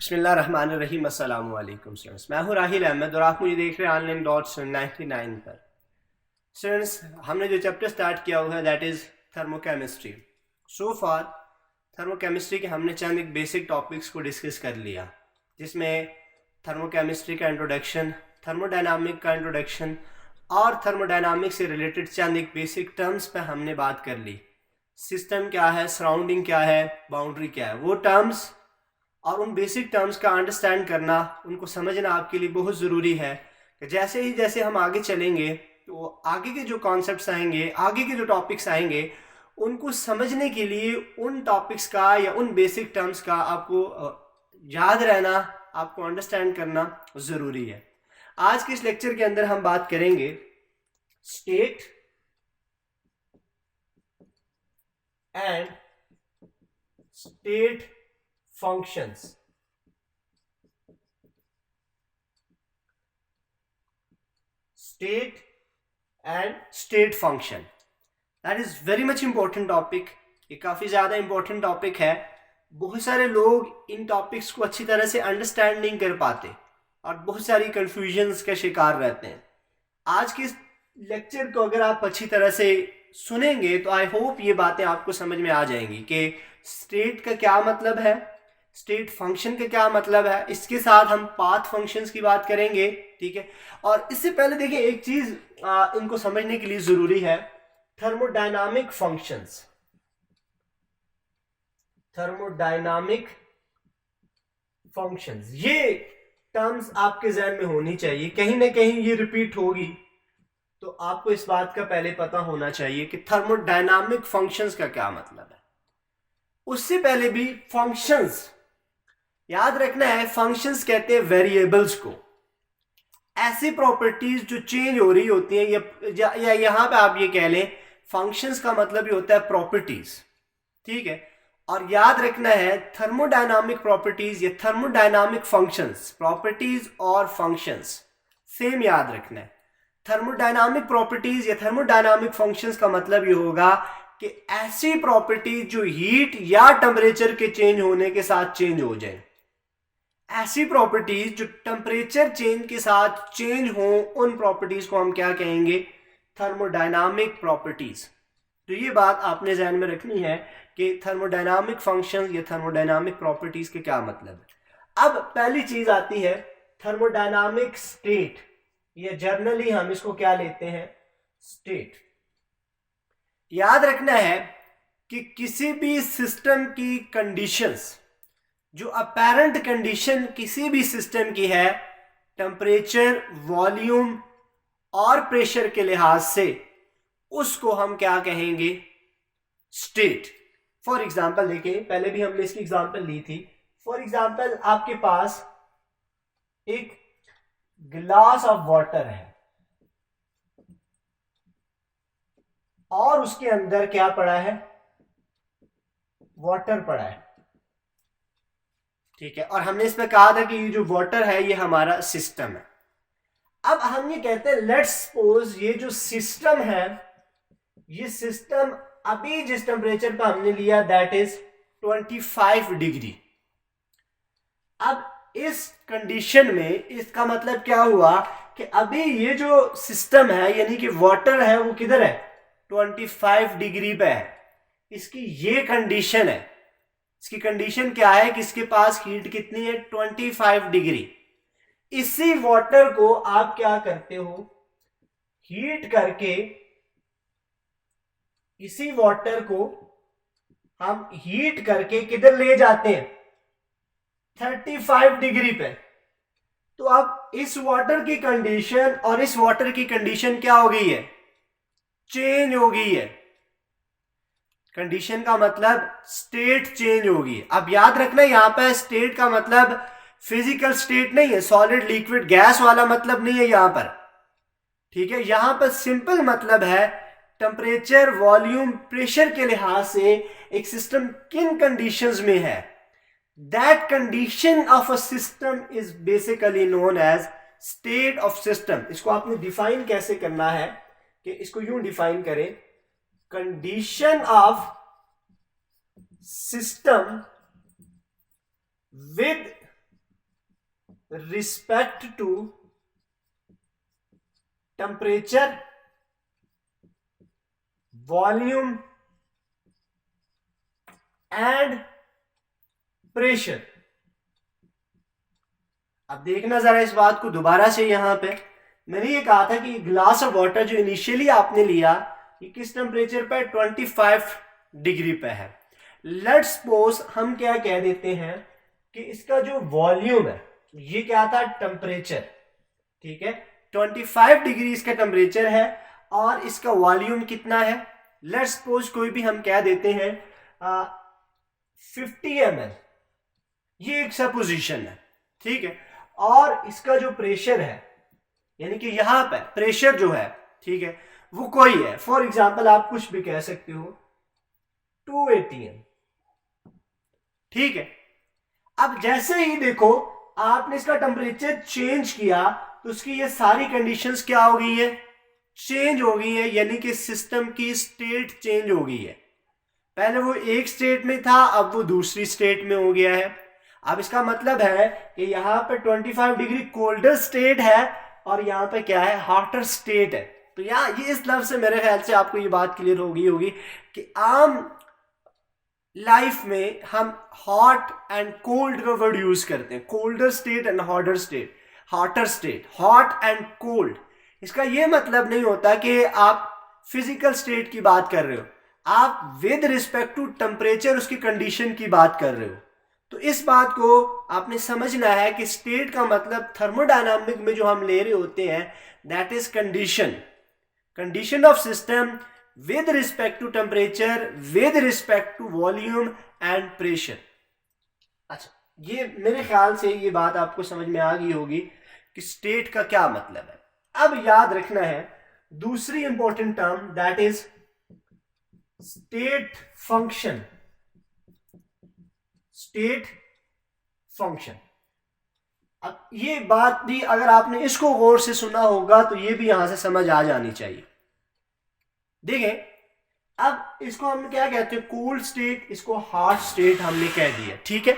बिस्मिल्लाहिर्रहमानिर्रहीम। अस्सलामु अलैकुम स्टूडेंट्स, मैं हूँ राहिल अहमद और आप मुझे देख रहे हैं ऑनलाइन डॉट्स 99 पर। स्टूडेंट्स, हमने जो चैप्टर स्टार्ट किया हुआ है that is thermochemistry. So far thermochemistry के हमने चंद एक बेसिक टॉपिक्स को डिस्कस कर लिया, जिसमें थर्मोकेमिस्ट्री का इंट्रोडक्शन, थर्मोडायनामिक का इंट्रोडक्शन और थर्मोडायनामिक से रिलेटेड चंद एक बेसिक टर्म्स पर हमने बात कर ली। सिस्टम क्या है, सराउंडिंग क्या है, बाउंड्री क्या है, वो टर्म्स और उन बेसिक टर्म्स का अंडरस्टैंड करना, उनको समझना आपके लिए बहुत ज़रूरी है। कि जैसे हम आगे चलेंगे तो आगे के जो कॉन्सेप्ट्स आएंगे, आगे के जो टॉपिक्स आएंगे, उनको समझने के लिए उन टॉपिक्स का या उन बेसिक टर्म्स का आपको याद रहना, आपको अंडरस्टैंड करना ज़रूरी है। आज के इस लेक्चर के अंदर हम बात करेंगे state and state functions. State and state function. That is very much important topic. ये काफ़ी ज़्यादा important topic है। बहुत सारे लोग इन टॉपिक्स को अच्छी तरह से अंडरस्टैंड नहीं कर पाते और बहुत सारी कंफ्यूजन्स का शिकार रहते हैं। आज के लेक्चर को अगर आप अच्छी तरह से सुनेंगे तो आई होप ये बातें आपको समझ में आ जाएंगी कि स्टेट का क्या मतलब है, स्टेट फंक्शन का क्या मतलब है। इसके साथ हम पाथ फंक्शंस की बात करेंगे, ठीक है। और इससे पहले देखिए एक चीज इनको समझने के लिए जरूरी है, थर्मोडायनामिक फंक्शंस। थर्मोडायनामिक फंक्शंस, ये टर्म्स आपके जहन में होनी चाहिए, कहीं ना कहीं ये रिपीट होगी, तो आपको इस बात का पहले पता होना चाहिए कि थर्मोडायनामिक फंक्शंस का क्या मतलब है। उससे पहले भी फंक्शंस याद रखना है। फंक्शंस कहते हैं वेरिएबल्स को, ऐसी प्रॉपर्टीज जो चेंज हो रही होती हैं, या यहां पे आप ये कह लें फंक्शंस का मतलब ही होता है प्रॉपर्टीज, ठीक है। और याद रखना है थर्मोडायनामिक प्रॉपर्टीज या थर्मोडायनामिक फंक्शंस, प्रॉपर्टीज और फंक्शंस सेम याद रखना है। थर्मोडायनामिक प्रॉपर्टीज या थर्मोडायनामिक फंक्शंस का मतलब ये होगा कि ऐसी प्रॉपर्टीज जो हीट या टेम्परेचर के चेंज होने के साथ चेंज हो जाए, ऐसी प्रॉपर्टीज जो टेम्परेचर चेंज के साथ चेंज हो, उन प्रॉपर्टीज को हम क्या कहेंगे, थर्मोडायनामिक प्रॉपर्टीज। तो ये बात आपने ध्यान में रखनी है कि थर्मोडायनामिक फंक्शंस या थर्मोडायनामिक प्रॉपर्टीज के क्या मतलब है। अब पहली चीज आती है थर्मोडायनामिक स्टेट, या जर्नली हम इसको क्या लेते हैं, स्टेट। याद रखना है कि किसी भी सिस्टम की कंडीशंस, जो अपेरेंट कंडीशन किसी भी सिस्टम की है, टेम्परेचर, वॉल्यूम और प्रेशर के लिहाज से, उसको हम क्या कहेंगे, स्टेट। फॉर एग्जाम्पल देखिए, पहले भी हमने इसकी एग्जाम्पल ली थी। फॉर एग्जाम्पल आपके पास एक गिलास ऑफ वाटर है और उसके अंदर क्या पड़ा है, वाटर पड़ा है, ठीक है। और हमने इसमें कहा था कि ये जो वाटर है ये हमारा सिस्टम है। अब हम ये कहते हैं लेट्स सपोज ये जो सिस्टम है, ये सिस्टम अभी जिस टेम्परेचर पर हमने लिया दैट इज 25 डिग्री। अब इस कंडीशन में इसका मतलब क्या हुआ कि अभी ये जो सिस्टम है यानी कि वाटर है वो किधर है, 25 डिग्री पे है। इसकी ये कंडीशन है, इसकी कंडीशन क्या है कि इसके पास हीट कितनी है, 25 डिग्री। इसी वाटर को आप क्या करते हो, हीट करके, इसी वाटर को हम हीट करके किधर ले जाते हैं, 35 डिग्री पे। तो अब इस वाटर की कंडीशन और इस वाटर की कंडीशन क्या हो गई है, चेंज हो गई है। कंडीशन का मतलब स्टेट चेंज होगी। अब याद रखना यहां पर स्टेट का मतलब फिजिकल स्टेट नहीं है, सॉलिड लिक्विड गैस वाला मतलब नहीं है यहां पर, ठीक है। यहां पर सिंपल मतलब है टेम्परेचर, वॉल्यूम, प्रेशर के लिहाज से एक सिस्टम किन कंडीशंस में है, that condition of a system is basically known as state of system. इसको आपने डिफाइन कैसे करना है कि इसको यूं डिफाइन करें, condition of system with respect to temperature, volume and pressure. अब देखना जरा इस बात को दोबारा से। यहां पे मैंने ये कहा था कि ग्लास ऑफ वाटर जो इनिशियली आपने लिया ये किस टेम्परेचर पे, 25 डिग्री पे है। लेट्स सपोज हम क्या कह देते हैं कि इसका जो वॉल्यूम है ये क्या था, टेम्परेचर, ठीक है, 25 डिग्री इसका टेम्परेचर है और इसका वॉल्यूम कितना है, लेट्स सपोज कोई भी हम कह देते हैं 50 ml, ये एक सपोजिशन है, ठीक है। और इसका जो प्रेशर है, यानी कि यहां पर प्रेशर जो है, ठीक है, वो कोई है, फॉर एग्जांपल आप कुछ भी कह सकते हो 280 m, ठीक है। अब जैसे ही देखो आपने इसका टेम्परेचर चेंज किया तो उसकी ये सारी कंडीशंस क्या हो गई है, चेंज हो गई है, यानी कि सिस्टम की स्टेट चेंज हो गई है। पहले वो एक स्टेट में था, अब वो दूसरी स्टेट में हो गया है। अब इसका मतलब है कि यहाँ पे 25 डिग्री कोल्डर स्टेट है और यहाँ पे क्या है, हॉटर स्टेट है। तो यहाँ ये इस लफ्ज से मेरे ख्याल से आपको ये बात क्लियर होगी कि आम लाइफ में हम हॉट एंड कोल्ड का वर्ड यूज करते हैं, colder state and hotter state, hotter state, hot and cold. इसका ये मतलब नहीं होता कि आप फिजिकल स्टेट की बात कर रहे हो, आप विद रिस्पेक्ट टू टेम्परेचर उसकी कंडीशन की बात कर रहे हो। तो इस बात को आपने समझना है कि स्टेट का मतलब थर्मोडायनामिक में जो हम ले रहे होते हैं that is condition, condition of system with respect to temperature, with respect to volume and pressure। अच्छा, ये मेरे ख्याल से ये बात आपको समझ में आ गई होगी कि स्टेट का क्या मतलब है। अब याद रखना है दूसरी important term that is state function, state function. अब ये बात भी अगर आपने इसको गौर से सुना होगा तो ये भी यहां से समझ आ जानी चाहिए। देखें, अब इसको हम क्या कहते हैं, कोल्ड स्टेट, इसको हॉट स्टेट हमने कह दिया, ठीक है।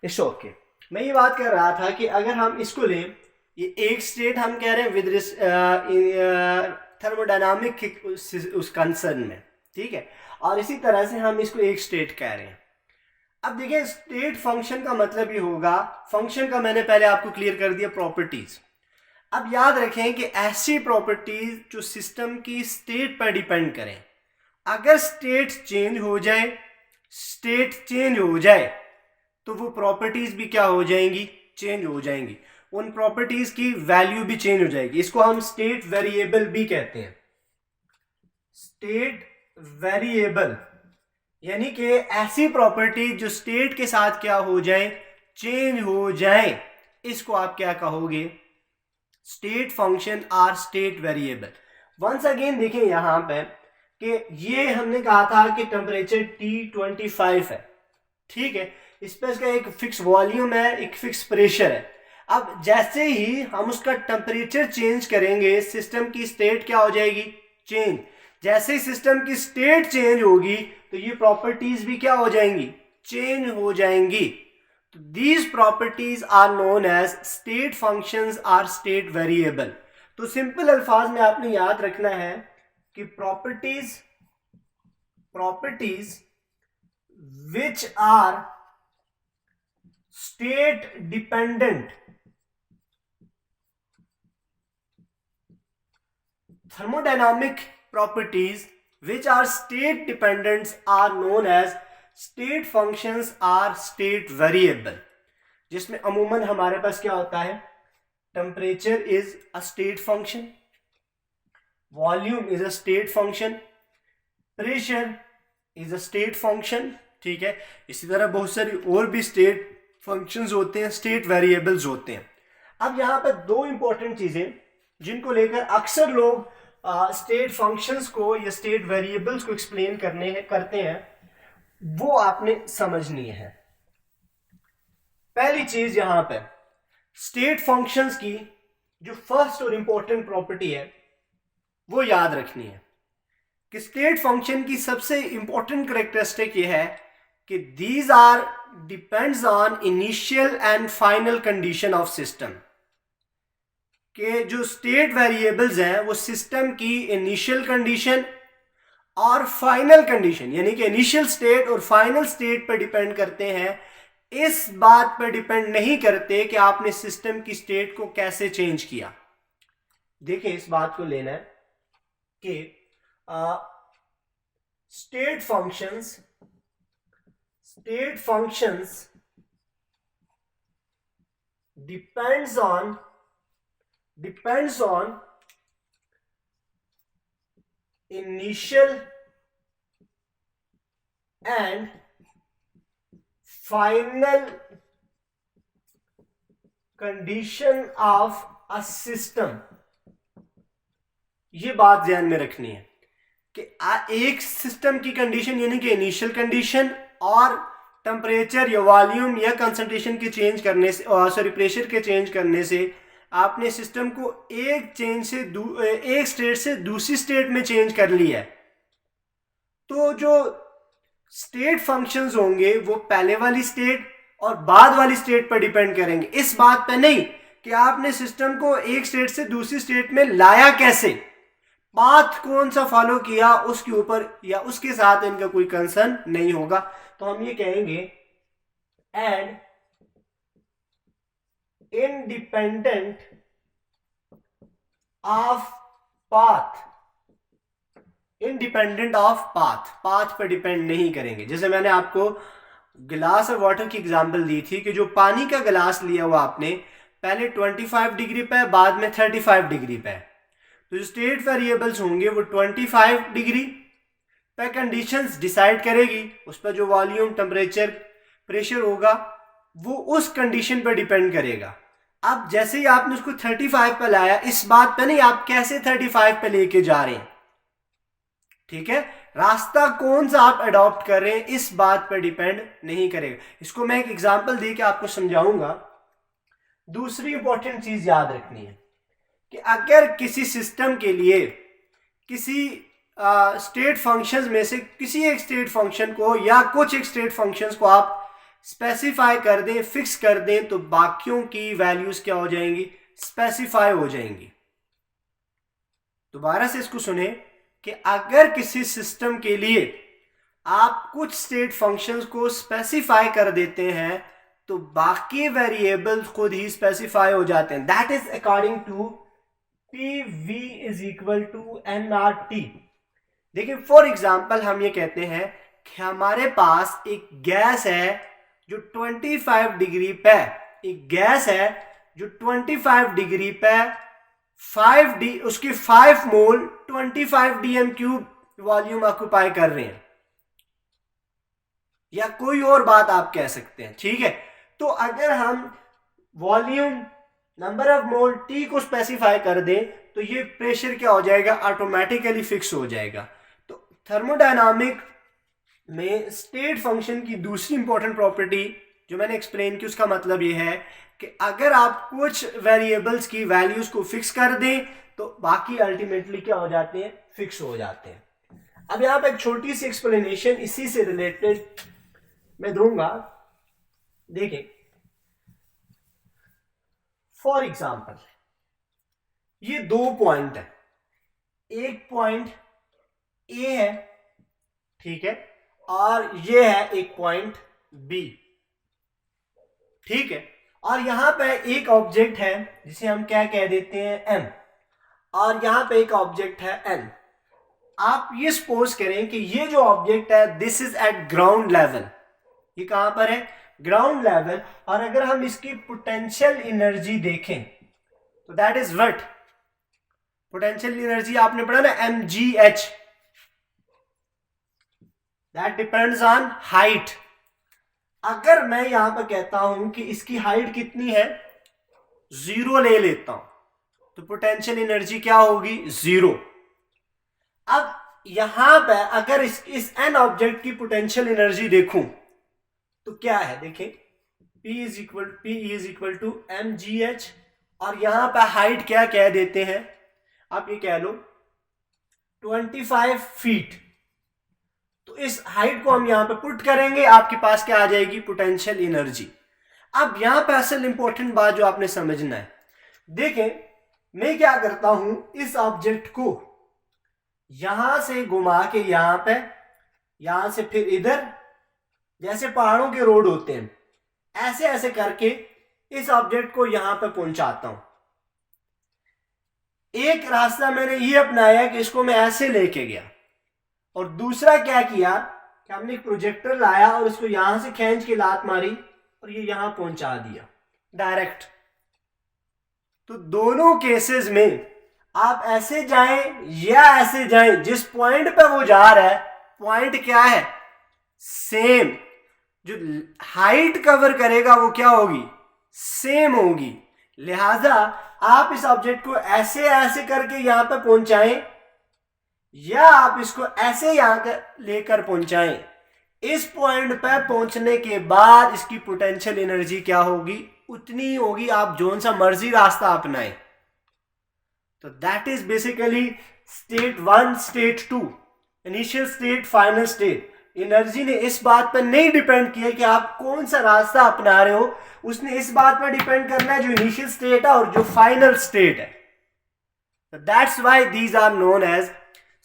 It's okay. मैं ये बात कर रहा था कि अगर हम इसको लें, ये एक स्टेट हम कह रहे हैं विद थर्मोडायनामिक उस कंसर्न में, ठीक है, और इसी तरह से हम इसको एक स्टेट कह रहे हैं। अब देखिए स्टेट फंक्शन का मतलब ये होगा, फंक्शन का मैंने पहले आपको क्लियर कर दिया, प्रॉपर्टीज। अब याद रखें कि ऐसी प्रॉपर्टीज जो सिस्टम की स्टेट पर डिपेंड करें, अगर स्टेट चेंज हो जाए, स्टेट चेंज हो जाए तो वो प्रॉपर्टीज भी क्या हो जाएंगी, चेंज हो जाएंगी, उन प्रॉपर्टीज की वैल्यू भी चेंज हो जाएगी। इसको हम स्टेट वेरिएबल भी कहते हैं, स्टेट वेरिएबल, यानी कि ऐसी प्रॉपर्टी जो स्टेट के साथ क्या हो जाए, चेंज हो जाए, इसको आप क्या कहोगे, स्टेट फंक्शन और स्टेट वेरिएबल। वंस अगेन देखें यहां पे कि ये हमने कहा था कि टेम्परेचर T25 है, ठीक है, इस पर इसका एक फिक्स वॉल्यूम है, एक फिक्स प्रेशर है। अब जैसे ही हम उसका टेम्परेचर चेंज करेंगे सिस्टम की स्टेट क्या हो जाएगी, चेंज। जैसे ही सिस्टम की स्टेट चेंज होगी तो ये प्रॉपर्टीज भी क्या हो जाएंगी, चेंज हो जाएंगी। तो these properties are known as state functions or state variable। तो सिंपल अल्फाज में आपने याद रखना है कि properties which are state dependent, thermodynamic properties which are state dependent are known as state functions are state variable, जिसमें अमूमन हमारे पास क्या होता है, temperature is a state function, volume is a state function, pressure is a state function, ठीक है। इसी तरह बहुत सारी और भी स्टेट फंक्शंस होते हैं, स्टेट वेरिएबल्स होते हैं। अब यहाँ पर दो इंपॉर्टेंट चीजें जिनको लेकर अक्सर लोग स्टेट फंक्शंस को या स्टेट वेरिएबल्स को एक्सप्लेन करते हैं, वो आपने समझनी है। पहली चीज यहां पे स्टेट फंक्शंस की जो फर्स्ट और इंपॉर्टेंट प्रॉपर्टी है वो याद रखनी है कि स्टेट फंक्शन की सबसे इंपॉर्टेंट कैरेक्टरिस्टिक ये है कि these are depends on initial and final condition of system, कि जो स्टेट वेरिएबल्स हैं वो सिस्टम की इनिशियल कंडीशन और फाइनल कंडीशन यानी कि इनिशियल स्टेट और फाइनल स्टेट पर डिपेंड करते हैं, इस बात पर डिपेंड नहीं करते कि आपने सिस्टम की स्टेट को कैसे चेंज किया। देखिए इस बात को लेना है कि state functions depends on initial and final condition of a system। ये बात ध्यान में रखनी है कि एक सिस्टम की कंडीशन यानी कि इनिशियल कंडीशन और टेम्परेचर या वॉल्यूम या कंसंट्रेशन के चेंज करने से प्रेशर के चेंज करने से आपने सिस्टम को एक स्टेट से दूसरी स्टेट में चेंज कर लिया है। तो जो स्टेट फंक्शंस होंगे वो पहले वाली स्टेट और बाद वाली स्टेट पर डिपेंड करेंगे, इस बात पर नहीं कि आपने सिस्टम को एक स्टेट से दूसरी स्टेट में लाया कैसे, पाथ कौन सा फॉलो किया उसके ऊपर या उसके साथ इनका कोई कंसर्न नहीं होगा। तो हम ये कहेंगे एंड इंडिपेंडेंट ऑफ पाथ पर डिपेंड नहीं करेंगे। जैसे मैंने आपको गिलास और वाटर की एग्जांपल दी थी कि जो पानी का गिलास लिया हुआ आपने पहले 25 डिग्री पे बाद में 35 डिग्री पे, तो जो स्टेट वेरिएबल्स होंगे वो 25 डिग्री पे कंडीशंस डिसाइड करेगी, उस पर जो वॉल्यूम टेम्परेचर प्रेशर होगा वो उस कंडीशन पर डिपेंड करेगा। अब जैसे ही आपने उसको 35 पे लाया, इस बात पे नहीं आप कैसे 35 पे लेके जा रहे हैं, ठीक है, रास्ता कौन सा आप अडॉप्ट कर रहे हैं इस बात पर डिपेंड नहीं करेगा। इसको मैं एक एग्जांपल दे के आपको समझाऊंगा। दूसरी इंपॉर्टेंट चीज याद रखनी है कि अगर किसी सिस्टम के लिए किसी स्टेट फंक्शंस में से किसी एक स्टेट फंक्शन को या कुछ एक स्टेट फंक्शंस को आप स्पेसिफाई कर दें, फिक्स कर दें, तो बाकियों की वैल्यूज क्या हो जाएंगी, स्पेसिफाई हो जाएंगी। दोबारा से इसको सुने कि अगर किसी सिस्टम के लिए आप कुछ स्टेट फंक्शंस को स्पेसिफाई कर देते हैं तो बाकी वेरिएबल्स खुद ही स्पेसिफाई हो जाते हैं। That is according to PV is equal to nRT। देखिए फॉर एग्जाम्पल हम ये कहते हैं कि हमारे पास एक गैस है जो 25 डिग्री पे, एक गैस है जो 25 डिग्री पे उसके 5 मोल 25 dm³ वॉल्यूम ऑक्यूपाई कर रहे हैं, या कोई और बात आप कह सकते हैं, ठीक है। तो अगर हम volume number of mole T को स्पेसिफाई कर दें तो ये प्रेशर क्या हो जाएगा, ऑटोमेटिकली फिक्स हो जाएगा। तो थर्मोडायनामिक में स्टेट फंक्शन की दूसरी इंपॉर्टेंट प्रॉपर्टी जो मैंने एक्सप्लेन की उसका मतलब ये है कि अगर आप कुछ वेरिएबल्स की वैल्यूज को फिक्स कर दें तो बाकी अल्टीमेटली क्या हो जाते हैं, फिक्स हो जाते हैं। अब यहां पर एक छोटी सी एक्सप्लेनेशन इसी से रिलेटेड मैं दूंगा। देखिए फॉर एग्जाम्पल ये 2 पॉइंट है, एक पॉइंट ए है, ठीक है, और ये है एक पॉइंट बी, ठीक है, और यहां पे एक ऑब्जेक्ट है जिसे हम क्या कह देते हैं एम, और यहां पे एक ऑब्जेक्ट है एन। आप ये सपोज करें कि ये जो ऑब्जेक्ट है this is eight ground level, ये कहां पर है, ग्राउंड लेवल, और अगर हम इसकी पोटेंशियल एनर्जी देखें तो that is what, potential energy आपने पढ़ा ना mgh, that depends on height. अगर मैं यहां पर कहता हूं कि इसकी हाइट कितनी है, 0 ले लेता हूं, तो पोटेंशियल एनर्जी क्या होगी, 0। अब यहां पर अगर इस एन ऑब्जेक्ट की पोटेंशियल एनर्जी देखूं तो क्या है, देखें P is equal to mgh, और यहां पर हाइट क्या कह देते हैं, आप ये कह लो 25 फीट। तो तो इस हाइट को हम यहां पे पुट करेंगे, आपके पास क्या आ जाएगी, पोटेंशियल एनर्जी। अब यहां पे असल इंपॉर्टेंट बात जो आपने समझना है, देखें मैं क्या करता हूं, इस ऑब्जेक्ट को यहां से घुमा के यहां पे, यहां से फिर इधर, जैसे पहाड़ों के रोड होते हैं, ऐसे ऐसे करके इस ऑब्जेक्ट को यहां पे पहुंचाता हूं। एक रास्ता मैंने ये अपनाया कि इसको मैं ऐसे लेके गया, और दूसरा क्या किया कि हमने एक प्रोजेक्टर लाया और इसको यहां से खींच के लात मारी और ये यहां पहुंचा दिया डायरेक्ट। तो दोनों केसेस में आप ऐसे जाएं या ऐसे जाएं, जिस पॉइंट पे वो जा रहा है पॉइंट क्या है, सेम। जो हाइट कवर करेगा वो क्या होगी, सेम होगी। लिहाजा आप इस ऑब्जेक्ट को ऐसे ऐसे करके यहां पे पहुंचाएं या आप इसको ऐसे यहां लेकर पहुंचाएं, इस पॉइंट पे पहुंचने के बाद इसकी पोटेंशियल एनर्जी क्या होगी, उतनी ही होगी, आप जोन सा मर्जी रास्ता अपनाएं। तो that is basically state 1, state 2, initial state, final state. Energy ने इस बात पर नहीं डिपेंड किया कि आप कौन सा रास्ता अपना रहे हो, उसने इस बात पर डिपेंड करना है जो इनिशियल स्टेट है और जो फाइनल स्टेट है। That's why these are known as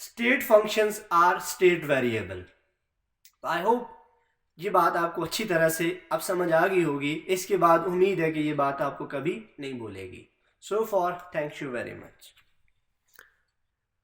state functions are state variable. I hope ये बात आपको अच्छी तरह से अब समझ आ गई होगी। इसके बाद उम्मीद है कि ये बात आपको कभी नहीं भूलेगी। So for thank you very much.